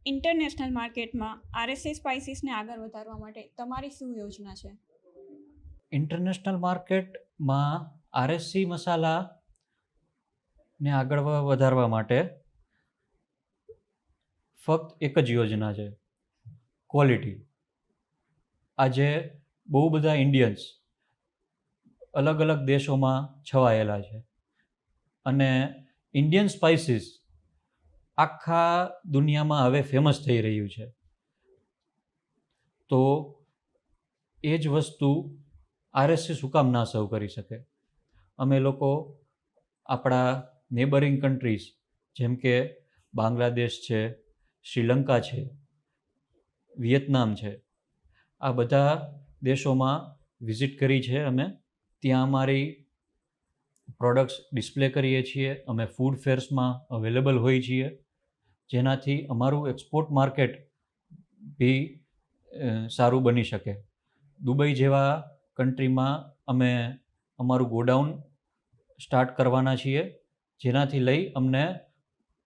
International માર્કેટમાં RSA સ્પાઇસીસને આગળ વધારવા માટે તમારી શું યોજના છે? ઇન્ટરનેશનલ માર્કેટમાં આરએસસી મસાલાને આગળ વધારવા માટે ફક્ત એક જ યોજના છે, ક્વોલિટી. આજે બહુ બધા ઇન્ડિયન્સ અલગ અલગ દેશોમાં છવાયેલા છે અને ઇન્ડિયન સ્પાઇસીસ આખા દુનિયામાં હવે ફેમસ થઈ રહ્યું છે. તો એ જ વસ્તુ આરએસસી શું કામ ના સર્વ કરી શકે? અમે લોકો આપણા નેબરિંગ કન્ટ્રીઝ જેમ કે બાંગ્લાદેશ છે, શ્રીલંકા છે, વિયેતનામ છે, આ બધા દેશોમાં વિઝિટ કરી છે અમે. ત્યાં અમારી પ્રોડક્ટ્સ ડિસ્પ્લે કરીએ છીએ. અમે ફૂડ ફેર્સમાં અવેલેબલ હોઈએ છીએ, જેનાથી અમારું એક્સપોર્ટ માર્કેટ બી સારું બની શકે. દુબઈ જેવા કન્ટ્રીમાં અમે અમારું ગોડાઉન સ્ટાર્ટ કરવાના છીએ, જેનાથી લઈ અમને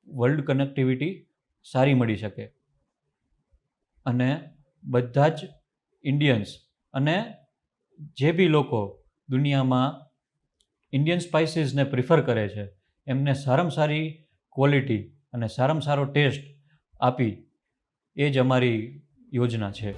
વર્લ્ડ કનેક્ટિવિટી સારી મળી શકે અને બધા જ ઇન્ડિયન્સ અને જે બી લોકો દુનિયામાં ઇન્ડિયન સ્પાઇસીસને પ્રિફર કરે છે એમને સારામાં સારી ક્વોલિટી અને સારામાં સારો ટેસ્ટ આપી, એ જ અમારી યોજના છે.